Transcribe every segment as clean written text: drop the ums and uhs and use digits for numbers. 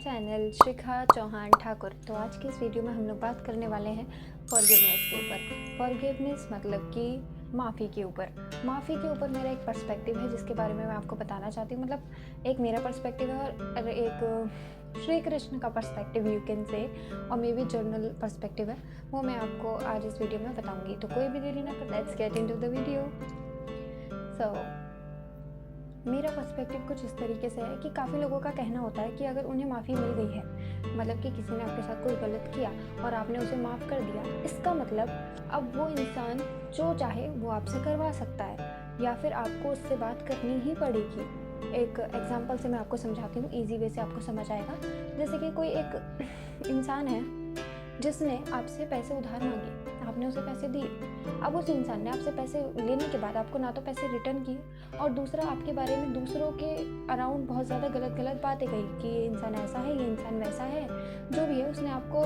Channel शिखा चौहान ठाकुर। तो आज की इस वीडियो में हम लोग बात करने वाले हैं फॉरगिवनेस के ऊपर। फॉरगिवनेस मतलब कि माफ़ी के ऊपर मेरा एक पर्सपेक्टिव है जिसके बारे में मैं आपको बताना चाहती हूँ। मतलब एक मेरा पर्सपेक्टिव है और एक श्री कृष्ण का पर्सपेक्टिव यू कैन से, और मे बी जर्नल पर्सपेक्टिव है, वो मैं आपको आज इस वीडियो में बताऊँगी। तो कोई भी देरी ना कर, let's get into the video. So मेरा पर्सपेक्टिव कुछ इस तरीके से है कि काफ़ी लोगों का कहना होता है कि अगर उन्हें माफ़ी मिल गई है, मतलब कि किसी ने आपके साथ कोई गलत किया और आपने उसे माफ़ कर दिया, इसका मतलब अब वो इंसान जो चाहे वो आपसे करवा सकता है, या फिर आपको उससे बात करनी ही पड़ेगी। एक एग्जांपल से मैं आपको समझाती हूँ, इजी वे से आपको समझ आएगा। जैसे कि कोई एक इंसान है जिसने आपसे पैसे उधार मांगे, आपने उसे पैसे दिए। अब उस इंसान ने आपसे पैसे लेने के बाद आपको ना तो पैसे रिटर्न किए, और दूसरा आपके बारे में दूसरों के अराउंड बहुत ज़्यादा गलत बातें कही कि ये इंसान ऐसा है, ये इंसान वैसा है, जो भी है उसने आपको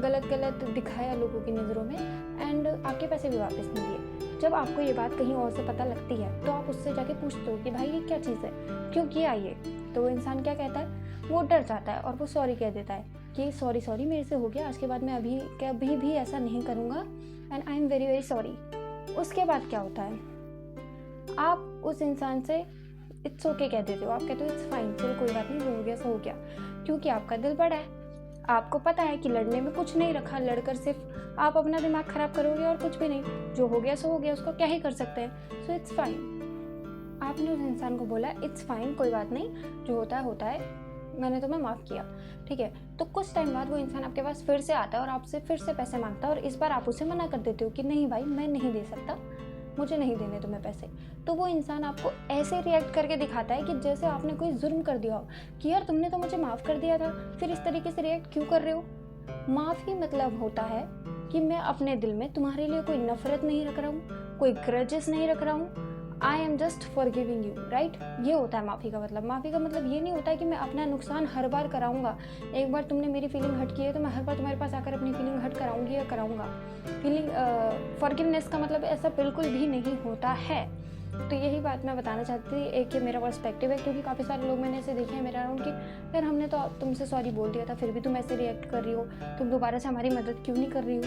गलत दिखाया लोगों की नज़रों में, एंड आपके पैसे भी वापस नहीं दिए। जब आपको ये बात कहीं और से पता लगती है तो आप उससे जाके पूछते हो कि भाई ये क्या चीज़ है, क्यों किया ये? तो वो इंसान क्या कहता है? वो डर जाता है और वो सॉरी कह देता है कि सॉरी मेरे से हो गया, आज के बाद मैं कभी भी ऐसा नहीं करूँगा, and I am very sorry. उसके बाद क्या होता है? आप उस इंसान से इट्स ओके कह देते हो, आप कहते हो इट्स फाइन, चलो कोई बात नहीं, जो हो गया सो हो गया, क्योंकि आपका दिल बड़ा है। आपको पता है कि लड़ने में कुछ नहीं रखा, लड़कर सिर्फ आप अपना दिमाग खराब करोगे और कुछ भी नहीं। जो हो गया सो हो गया, उसको क्या ही कर सकते हैं, सो इट्स फाइन। आपने उस इंसान को बोला इट्स फाइन, कोई बात नहीं, जो होता है, मैंने तुम्हें माफ़ किया, ठीक है। तो कुछ टाइम बाद वो इंसान आपके पास फिर से आता है और आपसे फिर से पैसे मांगता है, और इस बार आप उसे मना कर देते हो कि नहीं भाई, मैं नहीं दे सकता, मुझे नहीं देने तुम्हें पैसे। तो वो इंसान आपको ऐसे रिएक्ट करके दिखाता है कि जैसे आपने कोई जुर्म कर दिया हो, कि यार तुमने तो मुझे माफ़ कर दिया था, फिर इस तरीके से रिएक्ट क्यों कर रहे हो? माफ़ी मतलब होता है कि मैं अपने दिल में तुम्हारे लिए कोई नफरत नहीं रख रहा हूँ, कोई ग्रजेस नहीं रख रहा हूँ, I am just forgiving you, right? ये होता है माफ़ी का मतलब। माफ़ी का मतलब ये नहीं होता है कि मैं अपना नुकसान हर बार कराऊंगा। एक बार तुमने मेरी फीलिंग हर्ट की है तो मैं हर बार तुम्हारे पास आकर अपनी फीलिंग हर्ट कराऊंगी या कराऊंगा। फॉरगिवनेस का मतलब ऐसा बिल्कुल भी नहीं होता है। तो यही बात मैं बताना चाहती थी। एक ये मेरा पर्सपेक्टिव है, क्योंकि काफ़ी सारे लोग मैंने ऐसे देखे हैं मेरे अराउंड कि यार हमने तो तुमसे सॉरी बोल दिया था, फिर भी तुम ऐसे रिएक्ट कर रही हो, तुम दोबारा से हमारी मदद क्यों नहीं कर रही हो?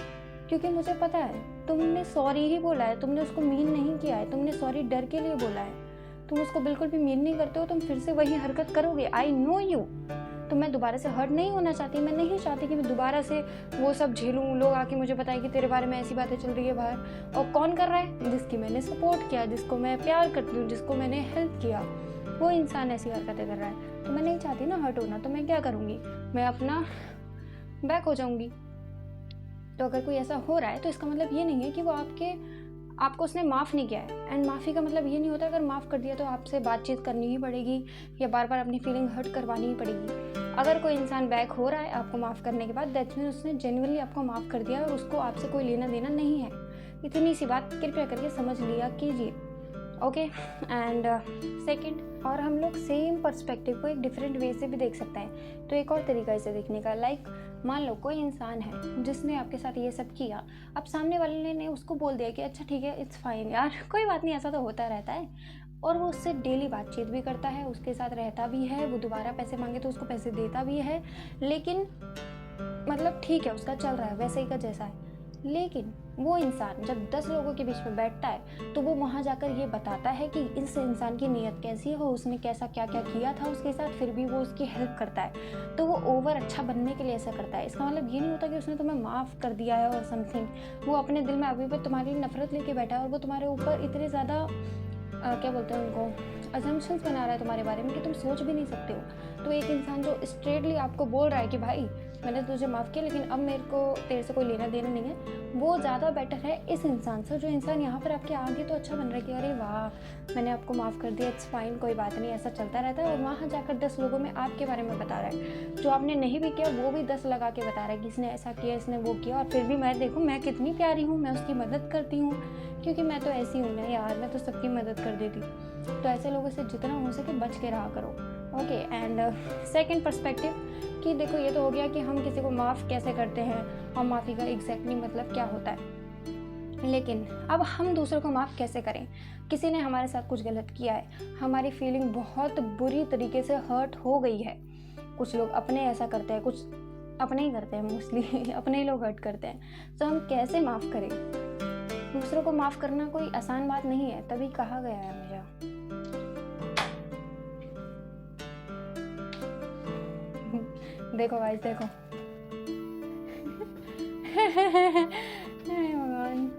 क्योंकि मुझे पता है तुमने सॉरी ही बोला है, तुमने उसको मीन नहीं किया है, तुमने सॉरी डर के लिए बोला है, तुम उसको बिल्कुल भी मीन नहीं करते हो, तुम फिर से वही हरकत करोगे। I know you. तो मैं दोबारा से हर्ट नहीं होना चाहती, मैं नहीं चाहती कि मैं दोबारा से वो सब झेलूँ, लोग आके मुझे बताएं कि तेरे बारे में ऐसी बातें चल रही है बाहर। और कौन कर रहा है? जिसकी मैंने सपोर्ट किया, जिसको मैं प्यार करती हूँ, जिसको मैंने हेल्प किया, वो इंसान ऐसी हरकतें कर रहा है। तो मैं नहीं चाहती ना हर्ट होना, तो मैं क्या करूँगी? मैं अपना बैक हो जाऊँगी। तो अगर कोई ऐसा हो रहा है तो इसका मतलब ये नहीं है कि वो आपको उसने माफ़ नहीं किया है। एंड माफ़ी का मतलब ये नहीं होता अगर माफ़ कर दिया तो आपसे बातचीत करनी ही पड़ेगी या बार बार अपनी फीलिंग हर्ट करवानी ही पड़ेगी। अगर कोई इंसान बैक हो रहा है आपको माफ़ करने के बाद, दैट्स मीन उसने जेन्युइनली आपको माफ़ कर दिया और उसको आपसे कोई लेना देना नहीं है। इतनी सी बात कृपया करके समझ लिया कीजिए, ओके। एंड सेकंड, और हम लोग सेम पर्सपेक्टिव को एक डिफरेंट वे से भी देख सकते हैं। तो एक और तरीका इसे देखने का, लाइक मान लो कोई इंसान है जिसने आपके साथ ये सब किया, अब सामने वाले ने उसको बोल दिया कि अच्छा ठीक है, इट्स फाइन यार, कोई बात नहीं, ऐसा तो होता रहता है, और वो उससे डेली बातचीत भी करता है, उसके साथ रहता भी है, वो दोबारा पैसे मांगे तो उसको पैसे देता भी है, लेकिन मतलब ठीक है, उसका चल रहा है वैसे ही का जैसा है। लेकिन वो इंसान जब 10 लोगों के बीच में बैठता है तो वो वहाँ जाकर ये बताता है कि इस इंसान की नीयत कैसी है, उसने कैसा क्या क्या किया था उसके साथ, फिर भी वो उसकी हेल्प करता है, तो वो ओवर अच्छा बनने के लिए ऐसा करता है। इसका मतलब ये नहीं होता कि उसने तुम्हें माफ़ कर दिया है और समथिंग, वो अपने दिल में अभी भी तुम्हारी नफरत लेके बैठा है, और वो तुम्हारे ऊपर इतने ज़्यादा क्या बोलते हैं उनको, अजम्पशंस बना रहा है तुम्हारे बारे में कि तुम सोच भी नहीं सकते हो। तो एक इंसान जो स्ट्रेटली आपको बोल रहा है कि भाई मैंने तुझे माफ़ किया, लेकिन अब मेरे को तेरे से कोई लेना देना नहीं है, वो ज़्यादा बेटर है इस इंसान से, जो इंसान यहाँ पर आपके आगे तो अच्छा बन रहा है कि अरे वाह मैंने आपको माफ़ कर दिया, इट्स फाइन, कोई बात नहीं, ऐसा चलता रहता है, और वहाँ जाकर 10 लोगों में आपके बारे में बता रहा है। जो आपने नहीं भी किया वो भी 10 लगा के बता रहा है कि इसने ऐसा किया, इसने वो किया, और फिर भी मैं देखूँ मैं कितनी प्यारी हूँ, मैं उसकी मदद करती हूँ, क्योंकि मैं तो ऐसी हूँ ना यार, मैं तो सबकी मदद कर देती। तो ऐसे लोगों से जितना हो सके बच के रहा करो, ओके। एंड सेकंड पर्सपेक्टिव कि देखो ये तो हो गया कि हम किसी को माफ़ कैसे करते हैं और माफ़ी का एग्जैक्टली मतलब क्या होता है, लेकिन अब हम दूसरों को माफ़ कैसे करें? किसी ने हमारे साथ कुछ गलत किया है, हमारी फीलिंग बहुत बुरी तरीके से हर्ट हो गई है, कुछ लोग अपने ऐसा करते हैं, कुछ अपने ही करते हैं, मोस्टली अपने ही लोग हर्ट करते हैं। तो हम कैसे माफ़ करें? दूसरों को माफ़ करना कोई आसान बात नहीं है, तभी कहा गया है हमेशा। देखो गाइस, देखो। हे भगवान।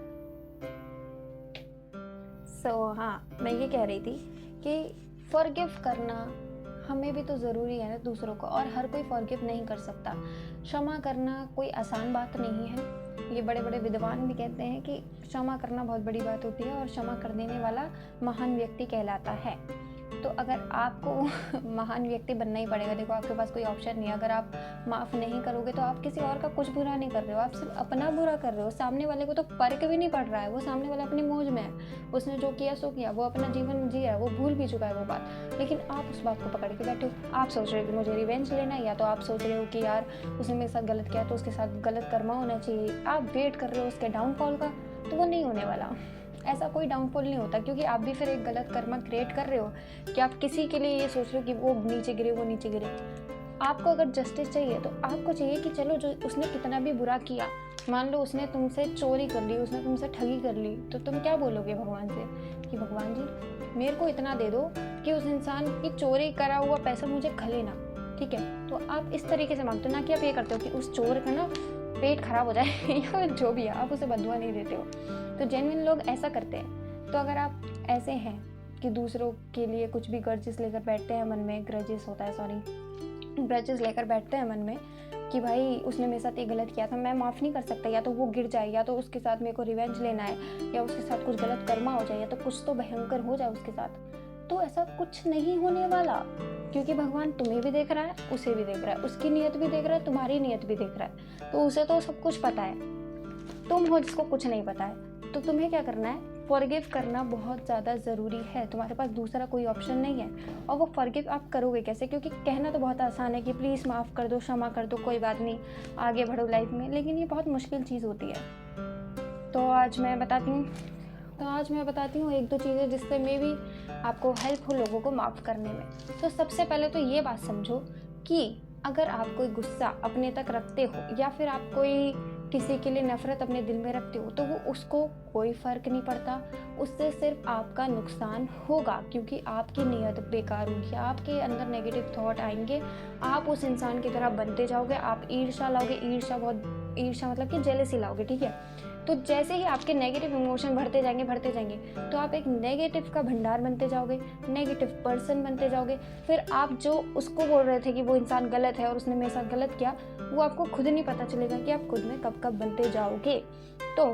हाँ, मैं ये कह रही थी कि फॉरगिव करना हमें भी तो ज़रूरी है ना दूसरों को, और हर कोई फॉरगिव नहीं कर सकता। क्षमा करना कोई आसान बात नहीं है। ये बड़े बड़े विद्वान भी कहते हैं कि क्षमा करना बहुत बड़ी बात होती है और क्षमा कर देने वाला महान व्यक्ति कहलाता है। तो अगर आपको महान व्यक्ति बनना ही पड़ेगा, देखो आपके पास कोई ऑप्शन नहीं है। अगर आप माफ़ नहीं करोगे तो आप किसी और का कुछ बुरा नहीं कर रहे हो, आप सिर्फ अपना बुरा कर रहे हो। सामने वाले को तो फर्क भी नहीं पड़ रहा है, वो सामने वाला अपनी मौज में है, उसने जो किया सो किया, वो अपना जीवन जिया है, वो भूल भी चुका है वो बात। लेकिन आप उस बात को पकड़ के बैठे हो, आप सोच रहे हो कि मुझे रिवेंज लेना है, या तो आप सोच रहे हो कि यार उसने मेरे साथ गलत किया तो उसके साथ गलत कर्मा होना चाहिए। आप वेट कर रहे हो उसके डाउनफॉल का, तो वो नहीं होने वाला। ऐसा कोई डाउनफॉल नहीं होता, क्योंकि आप भी फिर एक गलत कर्मा क्रिएट कर रहे हो कि आप किसी के लिए ये सोच रहे हो कि वो नीचे गिरे, वो नीचे गिरे। आपको अगर जस्टिस चाहिए तो आपको चाहिए कि चलो, जो उसने कितना भी बुरा किया, मान लो उसने तुमसे चोरी कर ली, उसने तुमसे ठगी कर ली, तो तुम क्या बोलोगे भगवान से कि भगवान जी मेरे को इतना दे दो कि उस इंसान की चोरी करा हुआ पैसा मुझे खले ना। ठीक है, तो आप इस तरीके से मांगते हो, ना कि आप ये करते हो कि उस चोर का ना पेट खराब हो जाए या जो भी है, आप उसे बदुआ नहीं देते हो। तो जेन्युइन लोग ऐसा करते हैं। तो अगर आप ऐसे हैं कि दूसरों के लिए कुछ भी ग्रजेस लेकर बैठते हैं मन में, ग्रजेस लेकर बैठते हैं मन में कि भाई उसने मेरे साथ ये गलत किया था, मैं माफ़ नहीं कर सकता, या तो वो गिर जाए, या तो उसके साथ मेरे को रिवेंज लेना है, या उसके साथ कुछ गलत कर्मा हो जाए, या तो कुछ तो भयंकर हो जाए उसके साथ, तो ऐसा कुछ नहीं होने वाला। क्योंकि भगवान तुम्हें भी देख रहा है, उसे भी देख रहा है, उसकी नीयत भी देख रहा है, तुम्हारी नीयत भी देख रहा है। तो उसे तो सब कुछ पता है, तुम हो जिसको कुछ नहीं पता है। तो तुम्हें क्या करना है, फॉरगिव करना बहुत ज़्यादा ज़रूरी है। तुम्हारे पास दूसरा कोई ऑप्शन नहीं है। और वो फॉरगिव आप करोगे कैसे? क्योंकि कहना तो बहुत आसान है कि प्लीज़ माफ़ कर दो, क्षमा कर दो, कोई बात नहीं, आगे बढ़ो लाइफ में, लेकिन ये बहुत मुश्किल चीज़ होती है। तो आज मैं बताती हूँ एक दो चीज़ें जिससे मे भी आपको हेल्प हो लोगों को माफ़ करने में। तो सबसे पहले तो ये बात समझो कि अगर आप कोई गुस्सा अपने तक रखते हो, या फिर आप कोई किसी के लिए नफरत अपने दिल में रखते हो, तो वो उसको कोई फ़र्क नहीं पड़ता, उससे सिर्फ आपका नुकसान होगा, क्योंकि आपकी नीयत बेकार होगी, आपके अंदर नेगेटिव थॉट आएंगे, आप उस इंसान की तरह बनते जाओगे, आप ईर्ष्या लाओगे, ईर्ष्या मतलब कि जेलसी लाओगे। ठीक है, तो जैसे ही आपके नेगेटिव इमोशन बढ़ते जाएंगे, तो आप एक नेगेटिव का भंडार बनते जाओगे, नेगेटिव पर्सन बनते जाओगे। फिर आप जो उसको बोल रहे थे कि वो इंसान गलत है और उसने मेरे साथ गलत किया, वो आपको खुद नहीं पता चलेगा कि आप खुद में कब बनते जाओगे। तो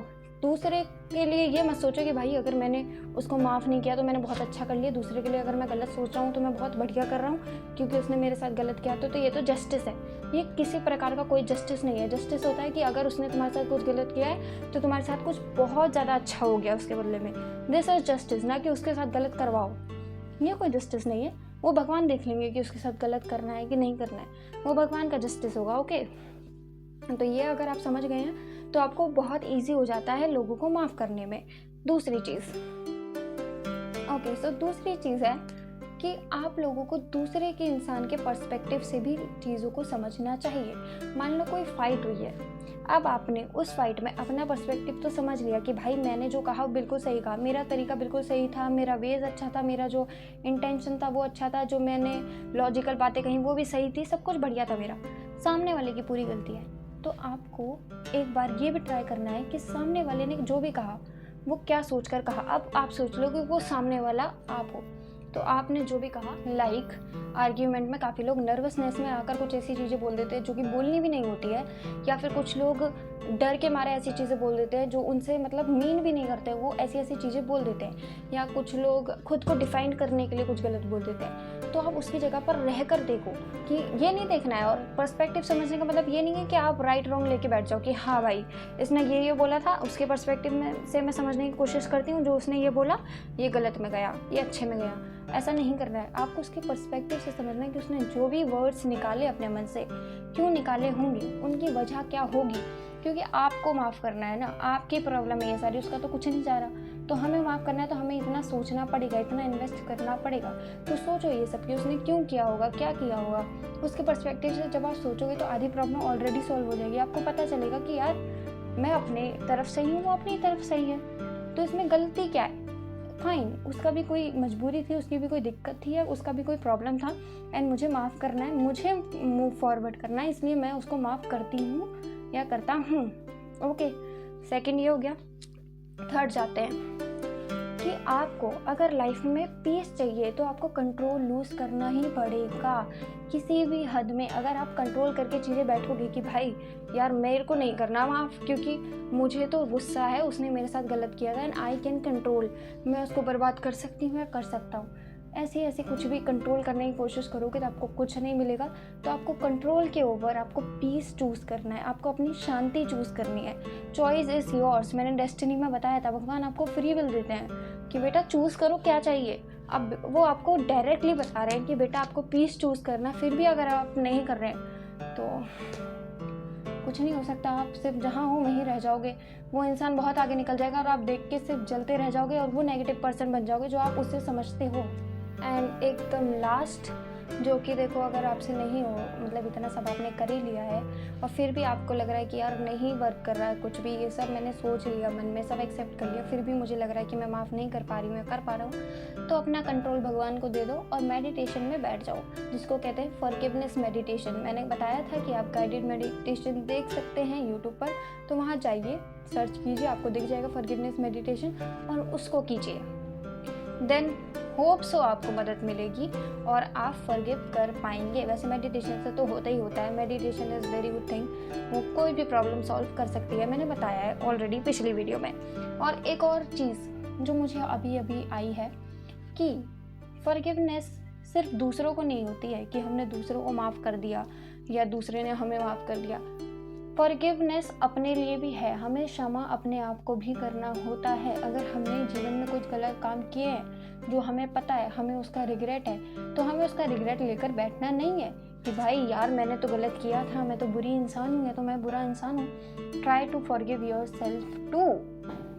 दूसरे के लिए ये मत सोचो कि भाई अगर मैंने उसको माफ़ नहीं किया तो मैंने बहुत अच्छा कर लिया, दूसरे के लिए अगर मैं गलत सोच रहा हूँ तो मैं बहुत बढ़िया कर रहा हूँ क्योंकि उसने मेरे साथ गलत किया, तो ये तो जस्टिस है। ये किसी प्रकार का कोई जस्टिस नहीं है। जस्टिस होता है कि अगर उसने तुम्हारे साथ कुछ गलत किया है तो तुम्हारे साथ कुछ बहुत ज़्यादा अच्छा हो गया उसके बदले में, दिस इज जस्टिस। ना कि उसके साथ गलत करवाओ, ये कोई जस्टिस नहीं है। वो भगवान देख लेंगे कि उसके साथ गलत करना है कि नहीं करना है, वो भगवान का जस्टिस होगा। ओके, तो ये अगर आप समझ गए हैं तो आपको बहुत इजी हो जाता है लोगों को माफ़ करने में। दूसरी चीज़ दूसरी चीज़ है कि आप लोगों को दूसरे के इंसान के पर्सपेक्टिव से भी चीज़ों को समझना चाहिए। मान लो कोई फाइट हुई है, अब आपने उस फाइट में अपना पर्सपेक्टिव तो समझ लिया कि भाई मैंने जो कहा बिल्कुल सही कहा, मेरा तरीका बिल्कुल सही था, मेरा वेज अच्छा था, मेरा जो इंटेंशन था वो अच्छा था, जो मैंने लॉजिकल बातें कही वो भी सही थी, सब कुछ बढ़िया था मेरा। सामने वाले की पूरी गलती है। तो आपको एक बार ये भी ट्राई करना है कि सामने वाले ने जो भी कहा वो क्या सोचकर कहा। अब आप सोच लो कि वो सामने वाला आप हो, तो आपने जो भी कहा, आर्ग्यूमेंट में काफ़ी लोग नर्वसनेस में आकर कुछ ऐसी चीज़ें बोल देते हैं जो कि बोलनी भी नहीं होती है, या फिर कुछ लोग डर के मारे ऐसी चीज़ें बोल देते हैं जो उनसे मतलब मीन भी नहीं करते, वो ऐसी चीज़ें बोल देते हैं, या कुछ लोग खुद को डिफाइन करने के लिए कुछ गलत बोल देते हैं। तो आप उसकी जगह पर रह कर देखो कि ये नहीं देखना है। और पर्सपेक्टिव समझने का मतलब ये नहीं है कि आप राइट रॉन्ग लेके बैठ जाओ कि हाँ भाई इसने ये बोला था, उसके पर्सपेक्टिव में से मैं समझने की कोशिश करती हूँ, जो उसने ये बोला ये गलत में गया, ये अच्छे में गया। ऐसा नहीं करना है, आपको उसके पर्सपेक्टिव से समझना है कि उसने जो भी वर्ड्स निकाले अपने मन से, क्यों निकाले होंगे, उनकी वजह क्या होगी, क्योंकि आपको माफ़ करना है ना, आपकी प्रॉब्लम है ये सारी, उसका तो कुछ नहीं जा रहा। तो हमें माफ़ करना है तो हमें इतना सोचना पड़ेगा, इतना इन्वेस्ट करना पड़ेगा। तो सोचो ये सब कि उसने क्यों किया होगा, क्या किया होगा। उसके पर्सपेक्टिव से जब आप सोचोगे तो आधी प्रॉब्लम ऑलरेडी सॉल्व हो जाएगी। आपको पता चलेगा कि यार मैं अपने तरफ सही हूँ, वो अपनी तरफ सही है, तो इसमें गलती क्या है। फाइन, उसका भी कोई मजबूरी थी, उसकी भी कोई दिक्कत थी, या उसका भी कोई प्रॉब्लम था, एंड मुझे माफ़ करना है, मुझे मूव फॉरवर्ड करना है, इसलिए मैं उसको माफ़ करती हूँ या करता हूँ। ओके, सेकंड ये हो गया। थर्ड जाते हैं कि आपको अगर लाइफ में पीस चाहिए तो आपको कंट्रोल लूज़ करना ही पड़ेगा। किसी भी हद में अगर आप कंट्रोल करके चीज़ें बैठोगे कि भाई यार मेरे को नहीं करना माफ़, क्योंकि मुझे तो गुस्सा है, उसने मेरे साथ गलत किया था एंड आई कैन कंट्रोल, मैं उसको बर्बाद कर सकती हूँ या कर सकता हूँ, ऐसे कुछ भी कंट्रोल करने की कोशिश करोगे तो आपको कुछ नहीं मिलेगा। तो आपको कंट्रोल के ओवर आपको पीस चूज़ करना है, आपको अपनी शांति चूज़ करनी है। Choice is yours. मैंने डेस्टिनी में बताया था, भगवान आपको फ्री विल देते हैं कि बेटा चूज़ करो क्या चाहिए। अब वो आपको डायरेक्टली बता रहे हैं कि बेटा आपको पीस चूज़ करना, फिर भी अगर आप नहीं कर रहे हैं तो कुछ नहीं हो सकता। आप सिर्फ जहाँ हो वहीं रह जाओगे, वो इंसान बहुत आगे निकल जाएगा और आप देख के सिर्फ जलते रह जाओगे और वो नेगेटिव पर्सन बन जाओगे जो आप उससे समझते हो। एंड एकदम लास्ट, जो कि देखो अगर आपसे नहीं हो, मतलब इतना सब आपने कर ही लिया है और फिर भी आपको लग रहा है कि यार नहीं वर्क कर रहा है कुछ भी, ये सब मैंने सोच लिया, मन में सब एक्सेप्ट कर लिया, फिर भी मुझे लग रहा है कि मैं माफ़ नहीं कर पा रही हूँ या कर पा रहा हूँ, तो अपना कंट्रोल भगवान को दे दो और मेडिटेशन में बैठ जाओ, जिसको कहते हैं फॉरगिवनेस मेडिटेशन। मैंने बताया था कि आप गाइडेड मेडिटेशन देख सकते हैं यूट्यूब पर, तो वहाँ जाइए, सर्च कीजिए, आपको दिख जाएगा फॉरगिवनेस मेडिटेशन, और उसको कीजिए। देन होप सो आपको मदद मिलेगी और आप फॉरगिव कर पाएंगे। वैसे मेडिटेशन से तो होता ही होता है, meditation is very good thing, वो कोई भी प्रॉब्लम सॉल्व कर सकती है, मैंने बताया है ऑलरेडी पिछली वीडियो में। और एक और चीज़ जो मुझे अभी अभी आई है कि फॉरगिवनेस सिर्फ दूसरों को नहीं होती है कि हमने दूसरों को माफ़ कर दिया या दूसरे ने हमें माफ़ कर दिया। फॉरगिवनेस अपने लिए भी है, हमें क्षमा अपने आप को भी करना होता है। अगर हमने जीवन में कुछ गलत काम किए हैं जो हमें पता है, हमें उसका रिग्रेट है, तो हमें उसका रिग्रेट लेकर बैठना नहीं है कि भाई यार मैंने तो गलत किया था, मैं तो बुरी इंसान हूँ या तो मैं बुरा इंसान हूँ। Try to forgive yourself too,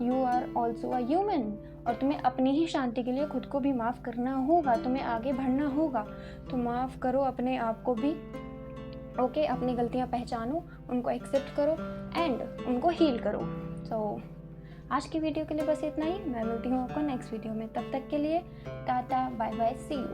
you are also a human. और तुम्हें अपनी ही शांति के लिए खुद को भी माफ़ करना होगा, तुम्हें आगे बढ़ना होगा, तो माफ़ करो अपने आप को भी। ओके, अपनी गलतियाँ पहचानो, उनको एक्सेप्ट करो एंड उनको हील करो। सो आज की वीडियो के लिए बस इतना ही। मैं मिलती हूँ आपको नेक्स्ट वीडियो में, तब तक के लिए tata bye bye, see you.